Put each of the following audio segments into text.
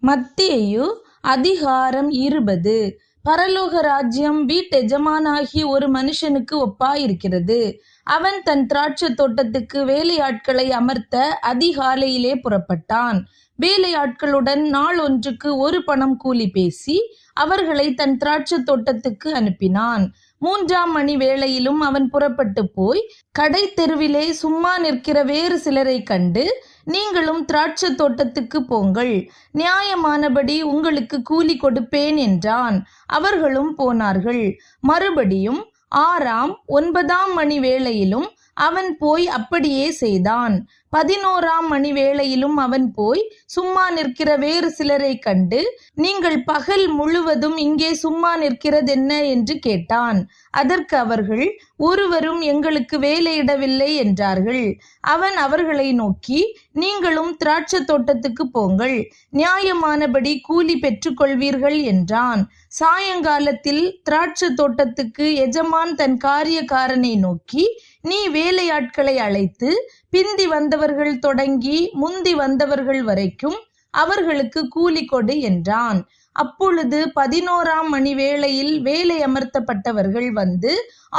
மத்தேயு அதிகாரம் 20. பரலோக ராஜ்யம் வீட்டெஜமானாகிய ஒரு மனுஷனுக்கு ஒப்பாயிருக்கிறது. அவன் தன் திராட்சை தோட்டத்துக்கு வேலையாட்களை அமர்த்த அதிகாலையிலே புறப்பட்டான். வேலையாட்களுடன் நாள் ஒன்றுக்கு 1 பணம் கூலி பேசி அவர்களை தன் திராட்சை தோட்டத்துக்கு அனுப்பினான். 3ஆம் மணி வேளையிலும் அவன் புறப்பட்டு போய் கடை தெருவிலே சும்மா நிற்கிற வேறு சிலரை கண்டு, நீங்களும் திராட்சை தோட்டத்துக்கு போங்கள், நியாயமானபடி உங்களுக்கு கூலி கொடுப்பேன் என்றான். அவர்களும் போனார்கள். மறுபடியும் 6ஆம் 9ஆம் மணி வேளையிலும் அவன் போய் அப்படியே செய்தான். 11ஆம் மணி வேளையிலும் அவன் போய் சும்மா நிற்கிற வேறு சிலரை கண்டு, நீங்கள் பகல் முழுவதும் இங்கே சும்மா நிற்கிறதென்ன என்று கேட்டான். அதற்கு அவர்கள், ஒருவரும் எங்களுக்கு வேலையிடவில்லை என்றார்கள். அவன் அவர்களை நோக்கி, நீங்களும் திராட்சை தோட்டத்துக்கு போங்கள், நியாயமானபடி கூலி பெற்றுக்கொள்வீர்கள் என்றான். சாயங்காலத்தில் திராட்சை தோட்டத்துக்கு எஜமான் தன் காரியக்காரனை நோக்கி, நீ வேலையாட்களை அழைத்து பிந்தி வந்தவர்கள் தொடங்கி முந்தி வந்தவர்கள் வரைக்கும் அவர்களுக்கு கூலி கொடு என்றான். அப்பொழுது 11ஆம் மணி வேளையில் வேலை அமர்த்தப்பட்டவர்கள் வந்து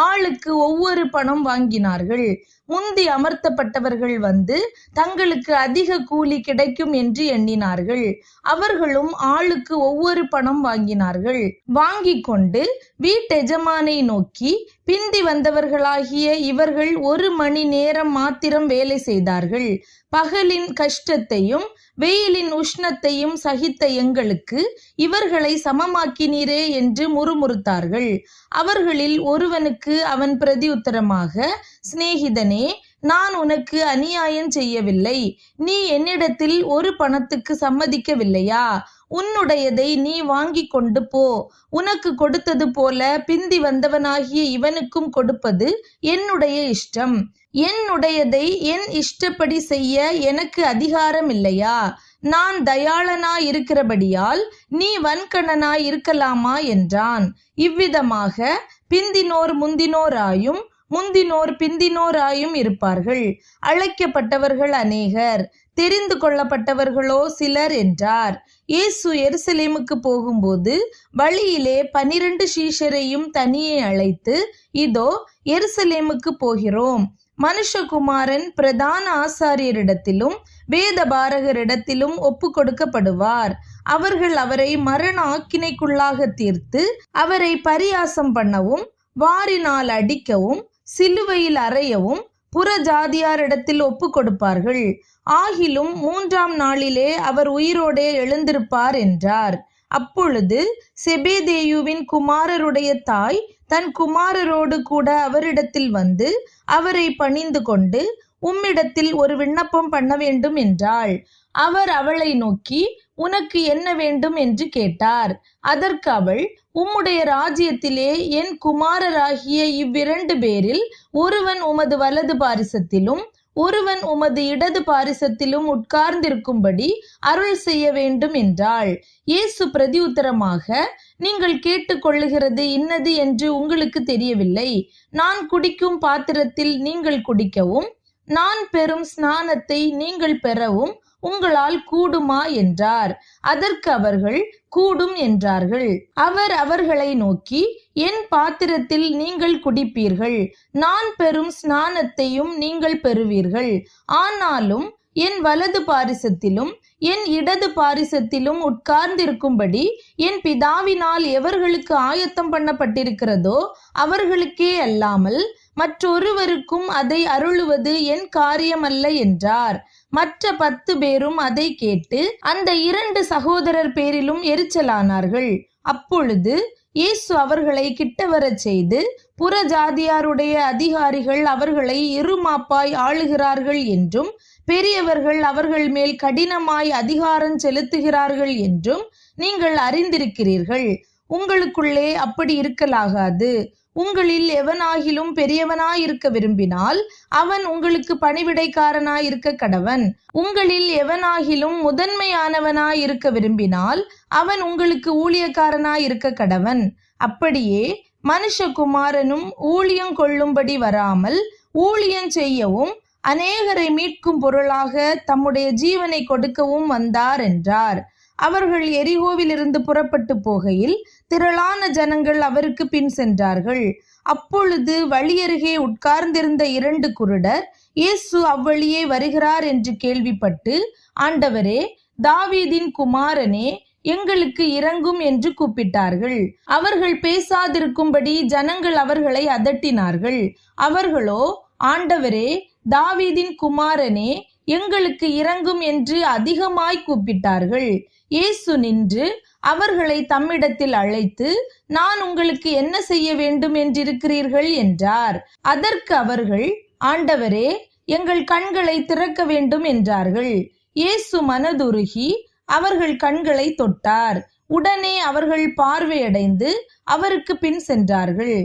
ஆளுக்கு ஒவ்வொரு பணம் வாங்கினார்கள். முந்தி அமர்த்தப்பட்டவர்கள் வந்து தங்களுக்கு அதிக கூலி கிடைக்கும் என்று எண்ணினார்கள். அவர்களும் ஆளுக்கு ஒவ்வொரு பணம் வாங்கினார்கள். வாங்கி கொண்டு வீட்டெஜமானை நோக்கி, பிந்தி வந்தவர்களாகிய இவர்கள் 1 மணி நேரம் மாத்திரம் வேலை செய்தார்கள். பகலின் கஷ்டத்தையும் வெயிலின் உஷ்ணத்தையும் சகித்த எங்களுக்கு இவர்களை சமமாக்கினீரே என்று முறுமுறுத்தார்கள். அவர்களில் ஒருவனுக்கு அவன் பிரதியுத்தரமாக, சிநேகிதனே, நான் உனக்கு அநியாயம் செய்யவில்லை. நீ என்னிடத்தில் 1 பணத்துக்கு சம்மதிக்கவில்லையா? உன்னுடையதை நீ வாங்கி கொண்டு போ. உனக்கு கொடுத்தது போல பிந்தி வந்தவனாகிய இவனுக்கும் கொடுப்பது என்னுடைய இஷ்டம். என்னுடையதை என் இஷ்டப்படி செய்ய எனக்கு அதிகாரம் இல்லையா? நான் தயாளனாய் இருக்கிறபடியால் நீ வன்கணனாய் இருக்கலாமா என்றான். இவ்விதமாக பிந்தினோர் முந்தினோராயும் முந்தினோர் பிந்தினோராயும் இருப்பார்கள். அழைக்கப்பட்டவர்கள் அநேகர், தெரிந்து கொள்ளப்பட்டவர்களோ சிலர் என்றார். இயேசு எருசலேமுக்கு போகும்போது வழியிலே 12 சீஷரையும் தனியே அழைத்து, இதோ எருசலேமுக்கு போகிறோம். மனுஷகுமாரன் பிரதான ஆசாரியரிடத்திலும் வேதபாரகரிடத்திலும் ஒப்பு கொடுக்கப்படுவார். அவர்கள் அவரை மரண ஆக்கினைக்குள்ளாக தீர்த்து அவரை பரியாசம் பண்ணவும் வாரினால் அடிக்கவும் சிலுவையில் அறையவும் புறஜாதியாரிடத்தில் ஒப்பு கொடுப்பார்கள். ஆகிலும் 3ஆம் நாளிலே அவர் உயிரோடே எழுந்திருப்பார் என்றார். அப்பொழுது செபெதேயுவின் குமாரருடைய தாய் தன் குமாரரோடு கூட அவரிடத்தில் வந்து அவரை பணிந்து கொண்டு, உம்மிடத்தில் ஒரு விண்ணப்பம் பண்ண வேண்டும் என்றாள். அவர் அவளை நோக்கி, உனக்கு என்ன வேண்டும் என்று கேட்டார். அதற்கு அவள், உம்முடைய ராஜ்யத்திலே என் குமாரராகிய 2 பேரில் ஒருவன் உமது வலது பாரிசத்திலும் ஒருவன் உமது இடது பாரிசத்திலும் உட்கார்ந்திருக்கும்படி அருள் செய்ய வேண்டும் என்றாள். இயேசு பிரதியுத்தரமாக, நீங்கள் கேட்டுக்கொள்ளுகிறது இன்னது என்று உங்களுக்கு தெரியவில்லை. நான் குடிக்கும் பாத்திரத்தில் நீங்கள் குடிக்கவும் நான் பெறும் ஸ்நானத்தை நீங்கள் பெறவும் உங்களால் கூடுமா என்றார். அதற்கு அவர்கள், கூடும் என்றார்கள். அவர் அவர்களை நோக்கி, என் பாத்திரத்தில் நீங்கள் குடிப்பீர்கள், நான் பெறும் ஸ்நானத்தையும் நீங்கள் பெறுவீர்கள். ஆனாலும் என் வலது பாரிசத்திலும் என் இடது பாரிசத்திலும் உட்கார்ந்திருக்கும்படி என் பிதாவினால் எவர்களுக்கு ஆயத்தம் பண்ணப்பட்டிருக்கிறதோ அவர்களுக்கே அல்லாமல் மற்றொருவருக்கும் அதை அருளுவது என் காரியமல்ல என்றார். மற்ற 10 பேரும் அதை கேட்டு அந்த 2 சகோதரர் பேரிலும் எரிச்சலானார்கள். அப்பொழுது இயேசு அவர்களை கிட்ட வரச் செய்து, புறஜாதியாருடைய அதிகாரிகள் அவர்களை இருமாப்பாய் ஆளுகிறார்கள் என்றும் பெரியவர்கள் அவர்கள் மேல் கடினமாய் அதிகாரம் செலுத்துகிறார்கள் என்றும் நீங்கள் அறிந்திருக்கிறீர்கள். உங்களுக்குள்ளே அப்படி இருக்கலாகாது. உங்களில் எவனாகிலும் பெரியவனாயிருக்க விரும்பினால் அவன் உங்களுக்கு பணிவிடைக்காரனாயிருக்க கடவன். உங்களில் எவனாகிலும் முதன்மையானவனாயிருக்க விரும்பினால் அவன் உங்களுக்கு ஊழியக்காரனாயிருக்க கடவன். அப்படியே மனுஷகுமாரனும் ஊழியம் கொள்ளும்படி வராமல் ஊழியம் செய்யவும் அநேகரை மீட்கும் பொருளாக தம்முடைய ஜீவனை கொடுக்கவும் வந்தார் என்றார். அவர்கள் எரிகோவிலிருந்து புறப்பட்டு போகையில் திரளான ஜனங்கள் அவருக்கு பின் சென்றார்கள். அப்பொழுது வழியருகே உட்கார்ந்திருந்த 2 குருடர் இயேசு அவ்வழியே வருகிறார் என்று கேள்விப்பட்டு, ஆண்டவரே, தாவீதின் குமாரனே, எங்களுக்கு இரங்கும் என்று கூப்பிட்டார்கள். அவர்கள் பேசாதிருக்கும்படி ஜனங்கள் அவர்களை அதட்டினார்கள். அவர்களோ, ஆண்டவரே, தாவீதின் குமாரனே, எங்களுக்கு இரங்கும் என்று அதிகமாய் கூப்பிட்டார்கள். இயேசு நின்று அவர்களை தம்மிடத்தில் அழைத்து, நான் உங்களுக்கு என்ன செய்ய வேண்டும் என்றிருக்கிறீர்கள் என்றார். அதற்கு அவர்கள், ஆண்டவரே, எங்கள் கண்களை திறக்க வேண்டும் என்றார்கள். இயேசு மனதுருகி அவர்கள் கண்களை தொட்டார். உடனே அவர்கள் பார்வையடைந்து அவருக்கு பின் சென்றார்கள்.